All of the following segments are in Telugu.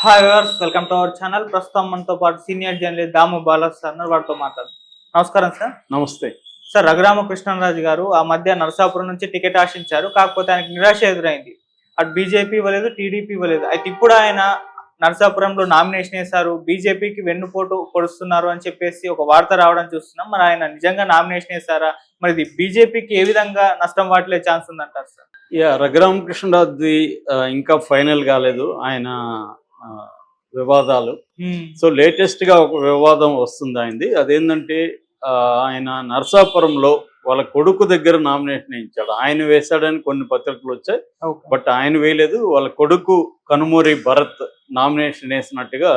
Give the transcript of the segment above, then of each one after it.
Hi viewers, welcome to our channel. ప్రస్తుతం మనతో పాటు సీనియర్ జర్నలిస్ట్ దాము బాలా సార్ ఉన్నారు. వారితో మాట్లాడు. నమస్కారం సార్. నమస్తే. సార్, రఘురామకృష్ణరాజు గారు ఆ మధ్య నరసాపురం నుంచి టికెట్ ఆశించారు. కాకపోతే ఆయనకు నిరాశ ఎదురైంది. అటు బీజేపీ ఇవ్వలేదు, టీడీపీ ఇవ్వలేదు. అయితే ఇప్పుడు ఆయన నరసాపురంలో నామినేషన్ వేశారు. బీజేపీకి వెన్నుపోటు పొడుస్తున్నారు అని చెప్పేసి ఒక వార్త రావడం చూస్తున్నాం. మరి ఆయన నిజంగా నామినేషన్ వేశారా? మరి ఇది బీజేపీకి ఏ విధంగా నష్టం వాటిల్లే ఛాన్స్ ఉందంటారు సార్? రఘురామకృష్ణరాజుది ఇంకా ఫైనల్ కాలేదు ఆయన వివాదాలు. సో లేటెస్ట్ గా ఒక వివాదం వస్తుంది ఆయనది. అదేంటంటే ఆయన నరసాపురంలో వాళ్ళ కొడుకు దగ్గర నామినేషన్ ఇచ్చాడు. ఆయన వేశాడని కొన్ని పత్రికలు వచ్చాయి, బట్ ఆయన వేయలేదు. వాళ్ళ కొడుకు కనుమూరి భరత్ నామినేషన్ వేసినట్టుగా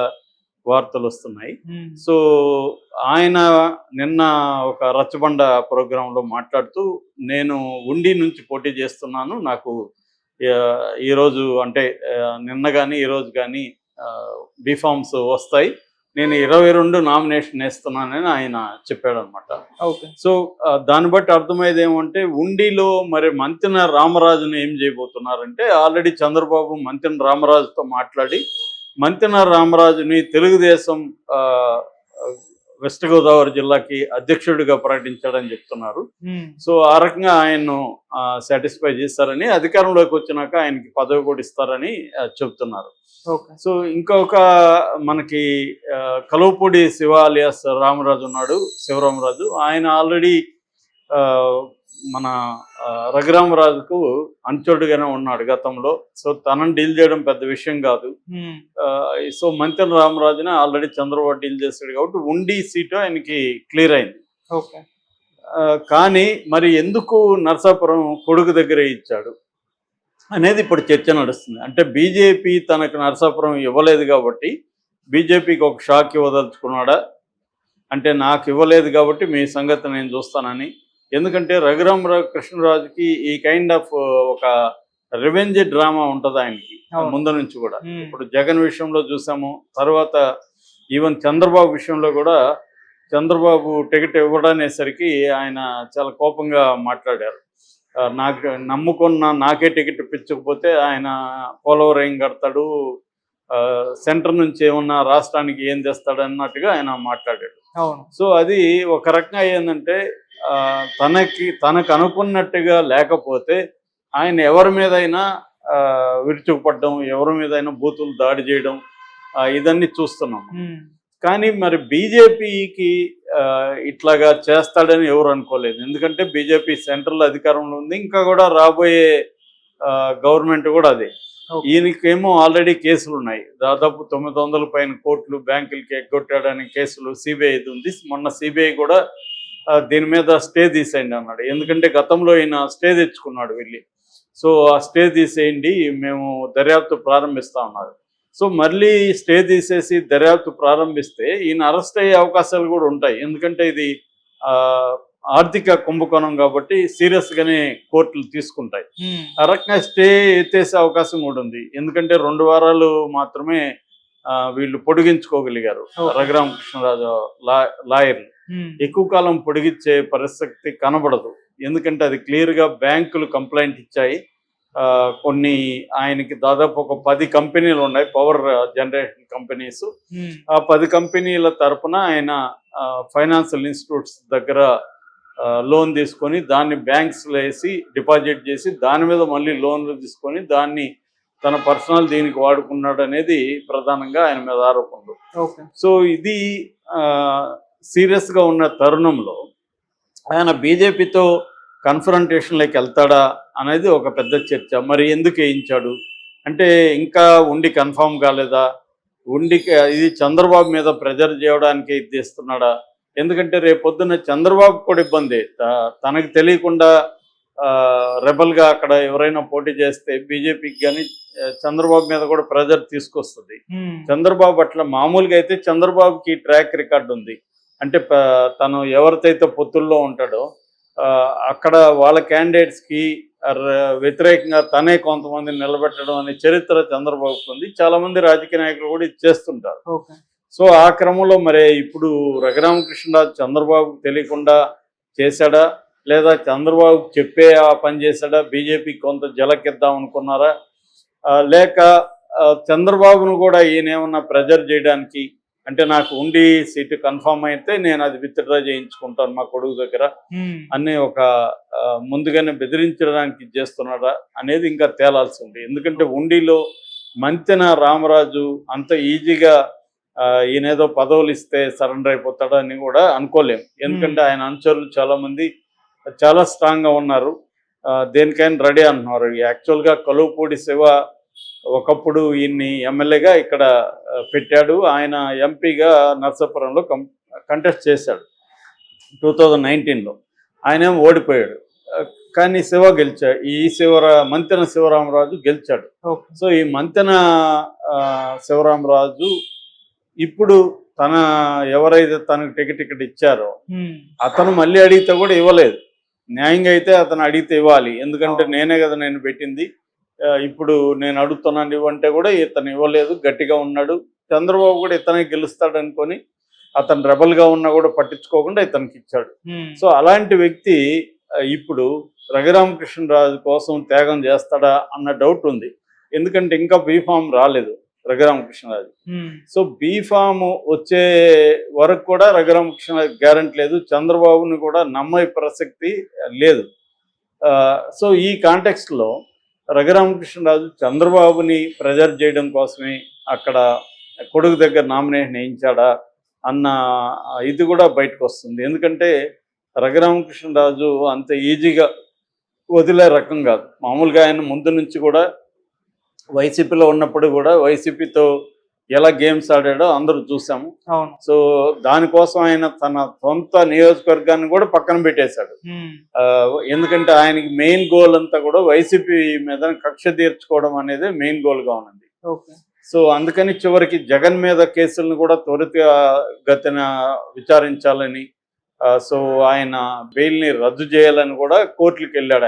వార్తలు వస్తున్నాయి. సో ఆయన నిన్న ఒక రచ్చబండ ప్రోగ్రాంలో మాట్లాడుతూ, నేను ఉండి నుంచి పోటీ చేస్తున్నాను, నాకు ఈరోజు అంటే నిన్న కానీ ఈరోజు కానీ బీఫామ్స్ వస్తాయి, నేను 22 నామినేషన్ వేస్తున్నానని ఆయన చెప్పాడనమాట. సో దాన్ని బట్టి అర్థమయ్యేది ఏమంటే, ఉండిలో మరి మంతెన రామరాజును ఏం చేయబోతున్నారంటే, ఆల్రెడీ చంద్రబాబు మంతెన రామరాజుతో మాట్లాడి మంతెన రామరాజుని తెలుగుదేశం వెస్ట్ గోదావరి జిల్లాకి అధ్యక్షుడిగా ప్రకటించాడని చెప్తున్నారు. సో ఆ రకంగా ఆయన్ను సాటిస్ఫై చేస్తారని, అధికారంలోకి వచ్చినాక ఆయనకి పదవి కూడా ఇస్తారని చెప్తున్నారు. సో ఇంకొక మనకి కలువపూడి శివ అలియాస్ రామరాజు ఉన్నాడు, శివరామరాజు. ఆయన ఆల్రెడీ మన రఘురామరాజుకు అనుచరుడుగానే ఉన్నాడు గతంలో. సో తనని డీల్ చేయడం పెద్ద విషయం కాదు. సో మంతెన రామరాజుని ఆల్రెడీ చంద్రబాబు డీల్ చేశాడు కాబట్టి ఉండి సీటు ఆయనకి క్లియర్ అయింది. కానీ మరి ఎందుకు నరసాపురం కొడుకు దగ్గరే ఇచ్చాడు అనేది ఇప్పుడు చర్చ నడుస్తుంది. అంటే బీజేపీ తనకు నరసాపురం ఇవ్వలేదు కాబట్టి బీజేపీకి ఒక షాక్ ఇవ్వదలుచుకున్నాడా, అంటే నాకు ఇవ్వలేదు కాబట్టి మీ సంగతి నేను చూస్తానని. ఎందుకంటే రఘురామకృష్ణరాజుకి ఈ కైండ్ ఆఫ్ ఒక రివెంజ్ డ్రామా ఉంటుంది ఆయనకి ముందు నుంచి కూడా. ఇప్పుడు జగన్ విషయంలో చూసాము, తర్వాత ఈవెన్ చంద్రబాబు విషయంలో కూడా చంద్రబాబు టికెట్ ఇవ్వడనేసరికి ఆయన చాలా కోపంగా మాట్లాడారు. నాకు నమ్ముకున్న నాకే టికెట్ ఇప్పించకపోతే ఆయన పోలవరం ఏం కడతాడు, సెంటర్ నుంచి ఏమన్నా రాష్ట్రానికి ఏం తెస్తాడు అన్నట్టుగా ఆయన మాట్లాడాడు. సో అది ఒక రకంగా ఏంటంటే, తనకు అనుకున్నట్టుగా లేకపోతే ఆయన ఎవరి మీదైనా విరుచుకుపడడం, ఎవరి మీదైనా బూతులు దాడి చేయడం, ఇదన్నీ చూస్తున్నాము. కానీ మరి బీజేపీకి ఇట్లాగా చేస్తాడని ఎవరు అనుకోలేదు. ఎందుకంటే బీజేపీ సెంట్రల్ అధికారంలో ఉంది, ఇంకా కూడా రాబోయే గవర్నమెంట్ కూడా అదే. ఈయనకేమో ఆల్రెడీ కేసులు ఉన్నాయి, దాదాపు 900 పైన కోట్లు బ్యాంకులకి ఎగ్గొట్టాడని కేసులు సిబిఐ ఉంది. మొన్న సిబిఐ కూడా దీని మీద స్టే తీసేయండి అన్నాడు. ఎందుకంటే గతంలో ఈయన స్టే తెచ్చుకున్నాడు వెళ్ళి. సో ఆ స్టే తీసేయండి, మేము దర్యాప్తు ప్రారంభిస్తా ఉన్నారు. సో మళ్ళీ స్టే తీసేసి దర్యాప్తు ప్రారంభిస్తే ఈయన అరెస్ట్ అయ్యే అవకాశాలు కూడా ఉంటాయి. ఎందుకంటే ఇది ఆర్థిక కుంభకోణం కాబట్టి సీరియస్గానే కోర్టులు తీసుకుంటాయి. ఆ రకంగా స్టే ఎత్తేసే అవకాశం కూడా ఉంది. ఎందుకంటే 2 వారాలు మాత్రమే వీళ్ళు పొడిగించుకోగలిగారు రఘురామకృష్ణరాజు లాయర్లు. ఎక్కువ కాలం పొడిగించే పరిస్థితి కనబడదు. ఎందుకంటే అది క్లియర్గా బ్యాంకులు కంప్లైంట్ ఇచ్చాయి. కొన్ని ఆయనకి దాదాపు ఒక 10 కంపెనీలు ఉన్నాయి, పవర్ జనరేషన్ కంపెనీస్. ఆ 10 కంపెనీల తరఫున ఆయన ఫైనాన్షియల్ ఇన్స్టిట్యూట్స్ దగ్గర లోన్ తీసుకొని దాన్ని బ్యాంక్స్లో వేసి డిపాజిట్ చేసి దాని మీద మళ్ళీ లోన్లు తీసుకొని దాన్ని తన పర్సనల్ దీనికి వాడుకున్నాడు అనేది ప్రధానంగా ఆయన మీద ఆరోపణలు. సో ఇది సీరియస్గా ఉన్న తరుణంలో ఆయన బీజేపీతో కన్ఫరంటేషన్లోకి వెళ్తాడా అనేది ఒక పెద్ద చర్చ. మరి ఎందుకు వేయించాడు అంటే, ఇంకా ఉండి కన్ఫామ్ కాలేదా, ఉండికి ఇది చంద్రబాబు మీద ప్రెజర్ చేయడానికి ఇది చేస్తున్నాడా? ఎందుకంటే రేపొద్దున చంద్రబాబు కూడా ఇబ్బంది. తనకు తెలియకుండా రెబల్గా అక్కడ ఎవరైనా పోటీ చేస్తే బీజేపీకి కానీ చంద్రబాబు మీద కూడా ప్రెజర్ తీసుకొస్తుంది. చంద్రబాబు అట్లా మామూలుగా అయితే చంద్రబాబుకి ట్రాక్ రికార్డు ఉంది. అంటే తను ఎవరితో పొత్తుల్లో ఉంటాడో అక్కడ వాళ్ళ క్యాండిడేట్స్కి వ్యతిరేకంగా తనే కొంతమందిని నిలబెట్టడం అనే చరిత్ర చంద్రబాబుకు ఉంది. చాలా మంది రాజకీయ నాయకులు కూడా ఇది చేస్తుంటారు. సో ఆ క్రమంలో మరి ఇప్పుడు రఘురామకృష్ణరాజు చంద్రబాబుకు తెలియకుండా చేశాడా, లేదా చంద్రబాబు చెప్పే ఆ పని చేశాడా, బీజేపీకి కొంత జలకిద్దాం అనుకున్నారా, లేక చంద్రబాబును కూడా ఈయన ఏమన్నా ప్రెజర్ చేయడానికి, అంటే నాకు ఉండి సీటు కన్ఫర్మ్ అయితే నేను అది విత్డ్రా చేయించుకుంటాను మా కొడుకు దగ్గర అనే ఒక ముందుగానే బెదిరించడానికి చేస్తున్నాడా అనేది ఇంకా తేలాల్సి ఉంది. ఎందుకంటే ఉండిలో మంతెన రామరాజు అంత ఈజీగా ఈయనేదో పదవులు ఇస్తే సరెండర్ అయిపోతాడని కూడా అనుకోలేము. ఎందుకంటే ఆయన అనుచరులు చాలా మంది చాలా స్ట్రాంగ్ గా ఉన్నారు, దేనికైనా రెడీ అంటున్నారు. యాక్చువల్గా కలువపూడి శివ ఒకప్పుడు ఈయన్ని ఎమ్మెల్యేగా ఇక్కడ పెట్టాడు. ఆయన ఎంపీగా నర్సాపురంలో కంటెస్ట్ చేశాడు 2019లో. ఆయన ఏమో ఓడిపోయాడు, కానీ శివ గెలిచాడు. ఈ మంతెన శివరామరాజు గెలిచాడు. సో ఈ మంతెన శివరామరాజు ఇప్పుడు ఎవరైతే తనకు టికెట్ ఇచ్చారో అతను మళ్ళీ అడిగితే కూడా ఇవ్వలేదు. న్యాయంగా అయితే అతను అడిగితే ఇవ్వాలి, ఎందుకంటే నేనే కదా నేను పెట్టింది, ఇప్పుడు నేను అడుగుతున్నాను ఇవ్వంటే కూడా ఇతను ఇవ్వలేదు, గట్టిగా ఉన్నాడు. చంద్రబాబు కూడా ఇతనే గెలుస్తాడు అనుకొని అతను రెబల్గా ఉన్నా కూడా పట్టించుకోకుండా ఇతనికి ఇచ్చాడు. సో అలాంటి వ్యక్తి ఇప్పుడు రఘురామకృష్ణరాజు కోసం త్యాగం చేస్తాడా అన్న డౌట్ ఉంది. ఎందుకంటే ఇంకా బీఫామ్ రాలేదు రఘురామకృష్ణరాజు. సో బీఫామ్ వచ్చే వరకు కూడా రఘురామకృష్ణరాజు గ్యారంటీ లేదు, చంద్రబాబుని కూడా నమ్మే ప్రసక్తి లేదు. సో ఈ కాంటెక్స్ట్లో రఘురామకృష్ణరాజు చంద్రబాబుని ప్రెజర్ చేయడం కోసమే అక్కడ కొడుకు దగ్గర నామినేషన్ వేయించాడా అన్న ఇది కూడా బయటకు వస్తుంది. ఎందుకంటే రఘురామకృష్ణరాజు అంత ఈజీగా వదిలే రకం కాదు. మామూలుగా ఆయన ముందు నుంచి కూడా వైసీపీలో ఉన్నప్పుడు కూడా వైసీపీతో ఎలా గేమ్స్ ఆడాడో అందరూ చూసాము. సో దానికోసం ఆయన తన సొంత నియోజకవర్గాన్ని కూడా పక్కన పెట్టేశాడు. ఎందుకంటే ఆయనకి మెయిన్ గోల్ అంతా కూడా వైసీపీ మీద కక్ష తీర్చుకోవడం అనేది మెయిన్ గోల్ గా ఉన్నది. సో అందుకని చివరికి జగన్ మీద కేసులను కూడా త్వరితగతిన విచారించాలని, సో ఆయన బెయిల్ ని రద్దు చేయాలని కూడా కోర్టులకు వెళ్ళాడు.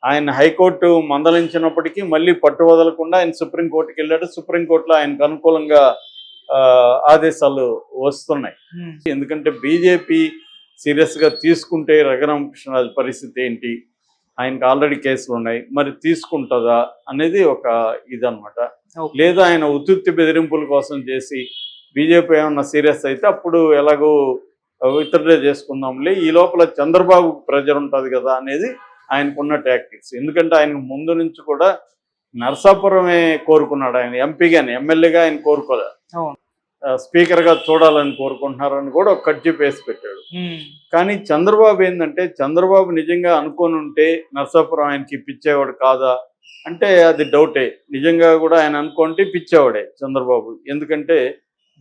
ఆయన హైకోర్టు మందలించినప్పటికీ మళ్ళీ పట్టు వదలకుండా ఆయన సుప్రీంకోర్టుకి వెళ్ళాడు. సుప్రీంకోర్టులో ఆయనకు అనుకూలంగా ఆదేశాలు వస్తున్నాయి. ఎందుకంటే బీజేపీ సీరియస్ గా తీసుకుంటే రఘురామకృష్ణరాజు పరిస్థితి ఏంటి, ఆయనకు ఆల్రెడీ కేసులు ఉన్నాయి, మరి తీసుకుంటుందా అనేది ఒక ఇదనమాట. లేదా ఆయన ఉత్తుత్తి బెదిరింపుల కోసం చేసి బీజేపీ ఏమన్నా సీరియస్ అయితే అప్పుడు ఎలాగో విత్డ్రా చేసుకుందాంలే, ఈ లోపల చంద్రబాబు ప్రెజర్ ఉంటుంది కదా అనేది ఆయనకున్న టాక్టిక్స్. ఎందుకంటే ఆయన ముందు నుంచి కూడా నరసాపురమే కోరుకున్నాడు. ఆయన ఎంపీగాని ఎమ్మెల్యేగా ఆయన కోరుకోలేదు, స్పీకర్గా చూడాలని కోరుకుంటున్నారని కూడా ఒక కట్ వేసి పెట్టాడు. కానీ చంద్రబాబు ఏంటంటే, చంద్రబాబు నిజంగా అనుకోని ఉంటే నరసాపురం ఆయనకి ఇప్పించేవాడు కాదా అంటే అది డౌటే. నిజంగా కూడా ఆయన అనుకుంటే ఇప్పించేవాడే చంద్రబాబు. ఎందుకంటే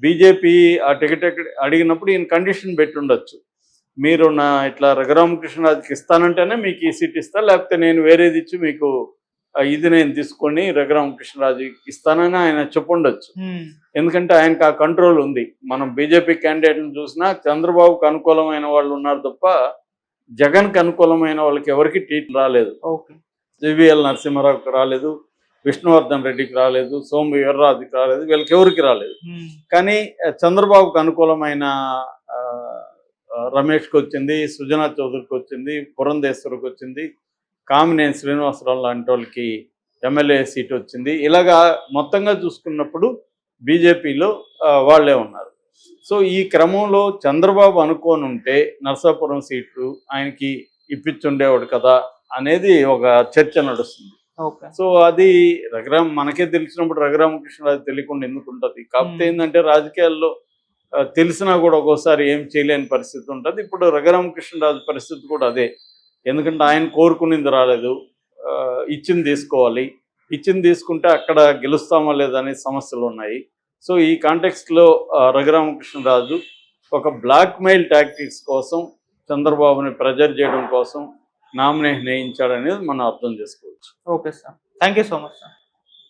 బీజేపీ ఆ టికెట్ అడిగినప్పుడు ఈయన కండిషన్ పెట్టి ఉండొచ్చు, మీరు నా ఇట్లా రఘురామకృష్ణరాజుకి ఇస్తానంటేనే మీకు ఈ సీట్ ఇస్తా, లేకపోతే నేను వేరేది ఇచ్చి మీకు ఇది నేను తీసుకొని రఘురామకృష్ణరాజుకి ఇస్తానని ఆయన చెప్పుండొచ్చు. ఎందుకంటే ఆయనకు ఆ కంట్రోల్ ఉంది. మనం బీజేపీ క్యాండిడేట్ని చూసినా చంద్రబాబుకు అనుకూలమైన వాళ్ళు ఉన్నారు తప్ప జగన్కి అనుకూలమైన వాళ్ళకి ఎవరికి టీట్లు రాలేదు. జీవీఎల్ నరసింహారావుకి రాలేదు, విష్ణువర్ధన్ రెడ్డికి రాలేదు, సోము వీర్రాజుకి రాలేదు, వీళ్ళకి ఎవరికి రాలేదు. కానీ చంద్రబాబుకు అనుకూలమైన రమేష్కి వచ్చింది, సుజనా చౌదరికి వచ్చింది, పురంధేశ్వరికి వచ్చింది, కామినేని శ్రీనివాసరావు లాంటి వాళ్ళకి ఎమ్మెల్యే సీట్ వచ్చింది. ఇలాగా మొత్తంగా చూసుకున్నప్పుడు బీజేపీలో వాళ్ళే ఉన్నారు. సో ఈ క్రమంలో చంద్రబాబు అనుకోని ఉంటే నరసాపురం సీట్లు ఆయనకి ఇప్పించుండేవాడు కదా అనేది ఒక చర్చ నడుస్తుంది. సో అది మనకే తెలిసినప్పుడు రఘురామకృష్ణరాజు తెలియకుండా ఎందుకు ఉంటుంది? కాకపోతే ఏంటంటే రాజకీయాల్లో తెలిసినా కూడా ఒక్కోసారి ఏం చేయలేని పరిస్థితి ఉంటుంది. ఇప్పుడు రఘురామకృష్ణరాజు పరిస్థితి కూడా అదే. ఎందుకంటే ఆయన కోరుకునేది రాలేదు, ఇచ్చింది తీసుకోవాలి, ఇచ్చింది తీసుకుంటే అక్కడ గెలుస్తామా లేదనే సమస్యలు ఉన్నాయి. సో ఈ కాంటెక్స్ట్లో రఘురామకృష్ణరాజు ఒక బ్లాక్ మెయిల్ టాక్టిక్స్ కోసం చంద్రబాబుని ప్రెజర్ చేయడం కోసం నామినేషన్ వేయించాడనేది మనం అర్థం చేసుకోవచ్చు. Okay sir, thank you so much sir.